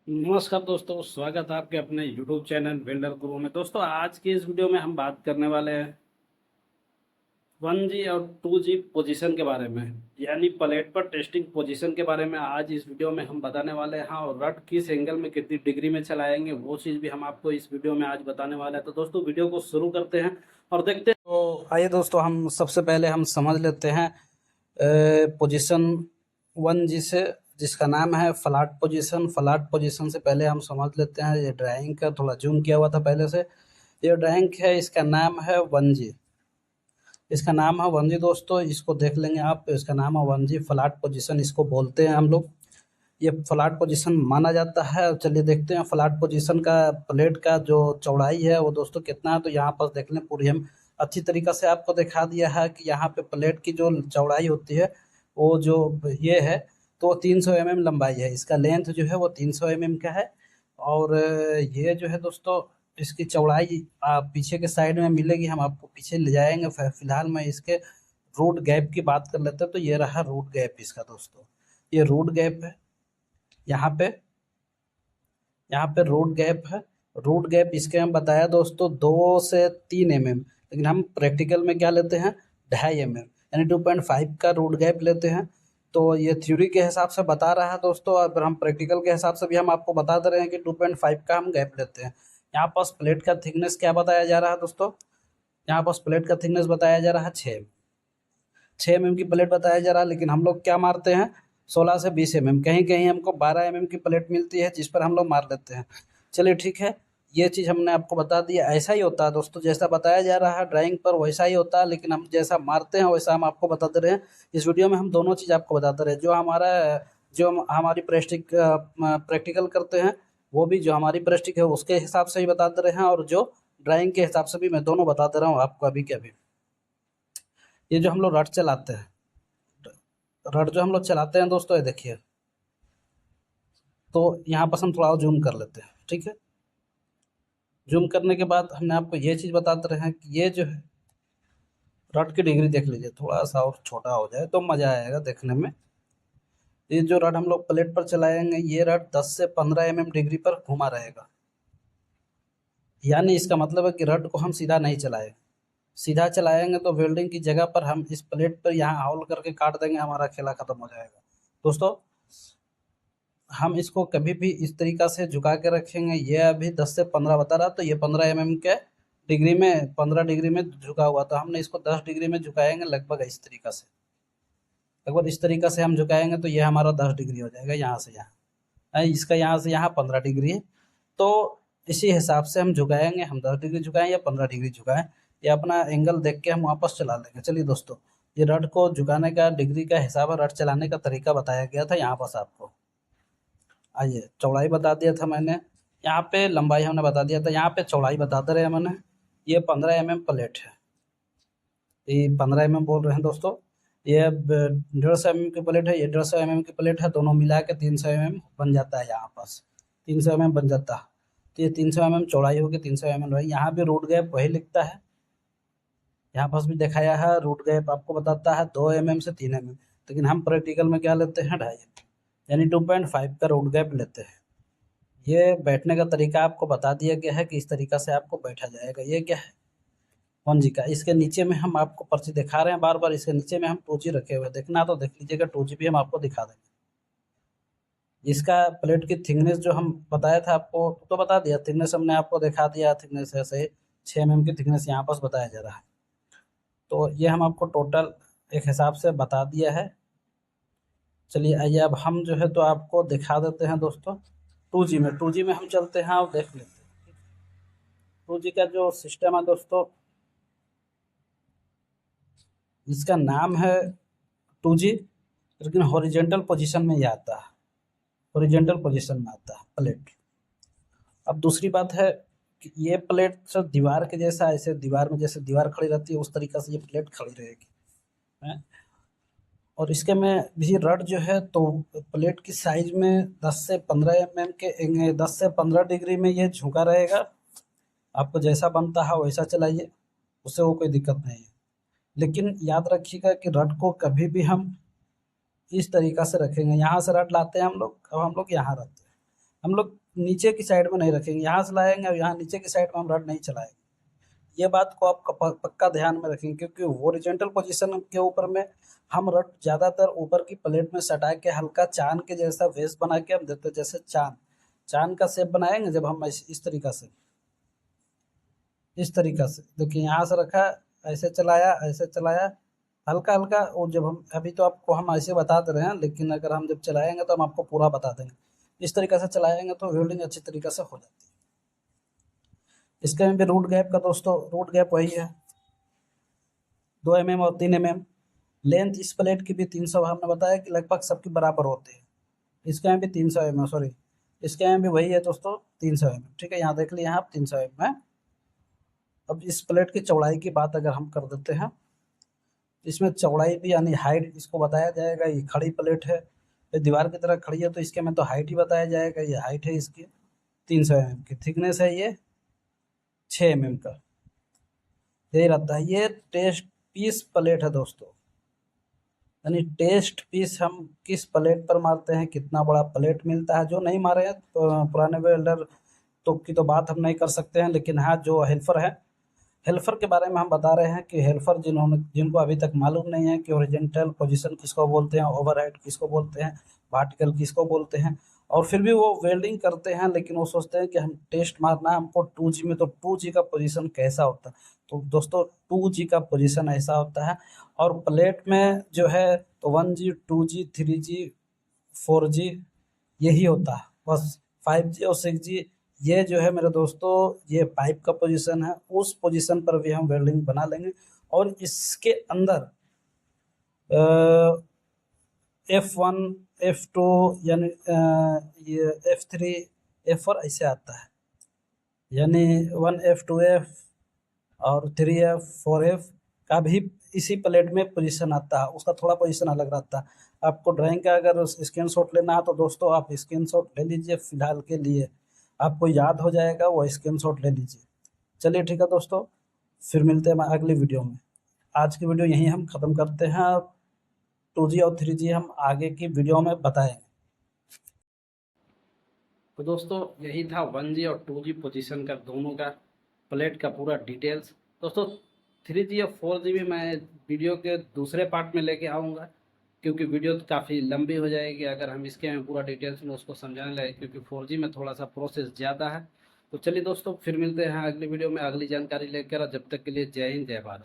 नमस्कार दोस्तों, स्वागत है आपके अपने YouTube चैनल बिल्डर गुरु में। दोस्तों, आज की इस वीडियो में हम बात करने वाले हैं 1G और 2G पोजीशन के बारे में, यानी प्लेट पर टेस्टिंग पोजीशन के बारे में आज इस वीडियो में हम बताने वाले हैं। हाँ, और रड किस एंगल में कितनी डिग्री में चलाएंगे वो चीज़ भी हम आपको इस वीडियो में आज बताने वाले हैं। तो दोस्तों, वीडियो को शुरू करते हैं और देखते हैं। तो आइए दोस्तों, हम सबसे पहले हम समझ लेते हैं पोजीशन 1G से, जिसका नाम है फ्लैट पोजीशन। फ्लैट पोजीशन से पहले हम समझ लेते हैं, ये ड्राइंग का थोड़ा जूम किया हुआ था पहले से। ये ड्राइंग है, इसका नाम है 1G। इसका नाम है 1G दोस्तों, इसको देख लेंगे आप। इसका नाम है 1G, फ्लैट पोजीशन इसको बोलते हैं हम लोग। ये फ्लैट पोजीशन माना जाता है। चलिए देखते हैं फ्लैट पोजीशन का प्लेट का जो चौड़ाई है वो दोस्तों कितना है। तो यहाँ पर देख लें, पूरी हम अच्छी तरीक़ा से आपको दिखा दिया है कि यहाँ पे प्लेट की जो चौड़ाई होती है वो जो ये है, तो 300 mm लंबाई है। इसका लेंथ जो है वो 300 mm का है। और ये जो है दोस्तों, इसकी चौड़ाई पीछे के साइड में मिलेगी, हम आपको पीछे ले जाएंगे। फिलहाल मैं इसके रूट गैप की बात कर लेते हैं। तो ये रहा रूट गैप इसका दोस्तों, ये रूट गैप है। यहाँ पे रूट गैप है। रूट गैप इसके हम बताया दोस्तों 2 से 3 mm, लेकिन हम प्रैक्टिकल में क्या लेते हैं, 2.5 mm, यानी 2.5 का रूट गैप लेते हैं। तो ये थ्योरी के हिसाब से बता रहा है दोस्तों, और हम प्रैक्टिकल के हिसाब से भी हम आपको बता दे रहे हैं कि 2.5 का हम गैप लेते हैं। यहाँ पास प्लेट का थिकनेस क्या बताया जा रहा है दोस्तों, यहाँ पास प्लेट का थिकनेस बताया जा रहा है 6 mm की प्लेट बताया जा रहा है। लेकिन हम लोग क्या मारते हैं, 16 से 20 mm, कहीं कहीं हमको 12 mm की प्लेट मिलती है जिस पर हम लोग मार लेते हैं। चलिए ठीक है, ये चीज़ हमने आपको बता दिया। ऐसा ही होता है दोस्तों, जैसा बताया जा रहा है ड्राइंग पर वैसा ही होता है, लेकिन हम जैसा मारते हैं वैसा हम आपको बता दे रहे हैं। इस वीडियो में हम दोनों चीज़ आपको बता दे रहे हैं, जो हमारी प्रैक्टिकल करते हैं वो भी, जो हमारी प्रैक्टिक है उसके हिसाब से ही बता दे रहे हैं, और जो ड्राइंग के हिसाब से भी मैं दोनों बता दे रहा हूँ आपको अभी के अभी। ये जो हम लोग रड चलाते हैं, रड जो हम लोग चलाते हैं दोस्तों, ये देखिए। तो यहाँ पर हम थोड़ा और जूम कर लेते हैं, ठीक है। जूम करने के बाद हमने आपको ये चीज़ बताते रहे हैं कि ये जो है रड की डिग्री देख लीजिए, थोड़ा सा और छोटा हो जाए तो मज़ा आएगा देखने में। ये जो रड हम लोग प्लेट पर चलाएंगे, ये रड 10 से 15 mm डिग्री पर घुमा रहेगा। यानी इसका मतलब है कि रड को हम सीधा नहीं चलाएंगे। सीधा चलाएंगे तो वेल्डिंग की जगह पर हम इस प्लेट पर यहाँ होल करके काट देंगे, हमारा खेला खत्म हो जाएगा दोस्तों। हम इसको कभी भी इस तरीक़ा से झुका के रखेंगे। ये अभी 10 से 15 बता रहा, तो ये 15 mm के डिग्री में, 15 डिग्री में झुका हुआ, तो हमने इसको 10 डिग्री में झुकाएंगे लगभग इस तरीक़ा से। लगभग इस तरीक़ा से हम झुकाएंगे तो ये हमारा 10 डिग्री हो जाएगा, यहाँ से यहाँ। इसका यहाँ से यहाँ 15 डिग्री है, तो इसी हिसाब से हम झुकाएंगे। हम 10 डिग्री झुकाएं या 15 डिग्री झुकाएं, ये अपना एंगल देख के हम वापस चला लेंगे। चलिए दोस्तों, ये रड को झुकाने का डिग्री का हिसाब है, रड चलाने का तरीका बताया गया था यहाँ पास आपको। आइए, चौड़ाई बता दिया था मैंने, यहाँ पे लंबाई हमने बता दिया था, यहाँ पे चौड़ाई बता दे रहे हैं मैंने। ये 15 mm प्लेट है, ये 15 mm बोल रहे हैं दोस्तों। ये 150 mm की प्लेट है, ये 150 mm की प्लेट है, दोनों मिला के 300 mm बन जाता है। यहाँ पास 300 mm बन जाता है। तो ये 300 mm चौड़ाई होगी, 300 mm रही। यहाँ भी रूट गैप वही लिखता है, यहाँ पास भी दिखाया है। रूट गैप आपको बताता है 2 mm से 3 mm, लेकिन हम प्रैक्टिकल में क्या लेते हैं, 2.5 mm, यानी 2.5 का रूट गैप लेते हैं। ये बैठने का तरीका आपको बता दिया गया है कि इस तरीक़ा से आपको बैठा जाएगा। ये क्या है, 1G का। इसके नीचे में हम आपको पर्ची दिखा रहे हैं बार बार, इसके नीचे में हम 2G रखे हुए हैं, देखना तो देख लीजिएगा। 2G भी हम आपको दिखा देंगे। इसका प्लेट की थिकनेस जो हम बताया था आपको, तो बता दिया, थिकनेस हमने आपको दिखा दिया। थिकनेस ऐसे 6 mm की थिकनेस यहाँ पास बताया जा रहा है। तो ये हम आपको टोटल एक हिसाब से बता दिया है। चलिए आइए, अब हम जो है तो आपको दिखा देते हैं दोस्तों 2G में। 2G में हम चलते हैं और देख लेते हैं 2G का जो सिस्टम है दोस्तों। इसका नाम है 2G, लेकिन हॉरिजेंटल पोजीशन में ये आता है, हॉरिजेंटल पोजीशन में आता है प्लेट। अब दूसरी बात है कि ये प्लेट सर दीवार के जैसा, ऐसे दीवार में जैसे दीवार खड़ी रहती है उस तरीक़े से ये प्लेट खड़ी रहेगी, हैं। और इसके में भी रड जो है तो प्लेट की साइज में 10 से 15 mm के 10 से 15 डिग्री में ये झुका रहेगा। आपको जैसा बनता है वैसा चलाइए, उससे वो कोई दिक्कत नहीं है। लेकिन याद रखिएगा कि रड को कभी भी हम इस तरीक़ा से रखेंगे। यहाँ से रड लाते हैं हम लोग, अब हम लोग यहाँ रखते हैं, हम लोग नीचे की साइड में नहीं रखेंगे, यहाँ से लाएंगे और यहाँ नीचे की साइड में हम रड नहीं चलाएंगे। ये बात को आप पक्का ध्यान में रखेंगे, क्योंकि हॉरिजॉन्टल पोजीशन के ऊपर में हम रड ज़्यादातर ऊपर की प्लेट में सटा के हल्का चांद के जैसा वेस बना के हम देते हैं, जैसे चांद चांद का शेप बनाएंगे जब हम इस तरीका से, इस तरीका से देखिए यहाँ से रखा, ऐसे चलाया, ऐसे चलाया हल्का हल्का। और जब हम अभी तो आपको हम ऐसे बता दे रहे हैं, लेकिन अगर हम जब चलाएंगे तो हम आपको पूरा बता देंगे। इस तरीके से चलाएंगे तो वेल्डिंग अच्छी तरीके से हो जाती है। इसके में भी रूट गैप का दोस्तों, रूट गैप वही है 2 mm और 3 mm। लेंथ इस प्लेट की भी 300, हमने बताया कि लगभग सबकी बराबर होते हैं। इसके में भी 300 mm, सॉरी इसके में भी वही है दोस्तों 300 mm। ठीक है, यहाँ देख लिया आप 300 mm है। अब इस प्लेट की चौड़ाई की बात अगर हम कर देते हैं, इसमें चौड़ाई भी यानी हाइट इसको बताया जाएगा। ये खड़ी प्लेट है, ये दीवार की तरह खड़ी है, तो इसके में तो हाइट ही बताया जाएगा। ये हाइट है इसकी 300 mm की, थिकनेस है ये 6 mm का, यही रहता है। ये टेस्ट पीस प्लेट है दोस्तों, यानी टेस्ट पीस हम किस प्लेट पर मारते हैं, कितना बड़ा प्लेट मिलता है। जो नहीं मारे हैं तो पुराने वेल्डर तो की तो बात हम नहीं कर सकते हैं, लेकिन हाँ जो हेल्पर है, हेल्पर के बारे में हम बता रहे हैं कि हेल्पर जिनको अभी तक मालूम नहीं है कि ओरिजेंटल पोजीशन किसको बोलते हैं, ओवरहेड किसको बोलते हैं, वर्टिकल किसको बोलते हैं, और फिर भी वो वेल्डिंग करते हैं, लेकिन वो सोचते हैं कि हम टेस्ट मारना है हमको 2G में, तो 2G का पोजीशन कैसा होता है। तो दोस्तों 2G का पोजीशन ऐसा होता है, और प्लेट में जो है तो 1G 2G 3G 4G यही होता है बस। 5G और 6G ये जो है मेरे दोस्तों, ये पाइप का पोजीशन है, उस पोजीशन पर भी हम वेल्डिंग बना लेंगे। और इसके अंदर F1 F2 यानी ये F3 F4 ऐसे आता है, यानी 1F 2F और 3F 4F का भी इसी प्लेट में पोजीशन आता है, उसका थोड़ा पोजीशन अलग रहता है। आपको ड्राइंग का अगर स्क्रीनशॉट लेना है तो दोस्तों आप स्क्रीनशॉट ले लीजिए, फिलहाल के लिए आपको याद हो जाएगा, वो स्क्रीनशॉट ले लीजिए। चलिए ठीक है दोस्तों, फिर मिलते हैं अगली वीडियो में। आज की वीडियो यहीं हम ख़त्म करते हैं, 2G और 3G हम आगे की वीडियो में बताएंगे। तो दोस्तों यही था 1G और 2G पोजीशन का, दोनों का प्लेट का पूरा डिटेल्स। दोस्तों 3G और 4G भी मैं वीडियो के दूसरे पार्ट में लेके आऊँगा, क्योंकि वीडियो काफ़ी लंबी हो जाएगी अगर हम इसके में पूरा डिटेल्स में उसको समझाने लगे, क्योंकि 4G में थोड़ा सा प्रोसेस ज़्यादा है। तो चलिए दोस्तों फिर मिलते हैं अगली वीडियो में अगली जानकारी लेकर, जब तक के लिए जय हिंद जय भारत।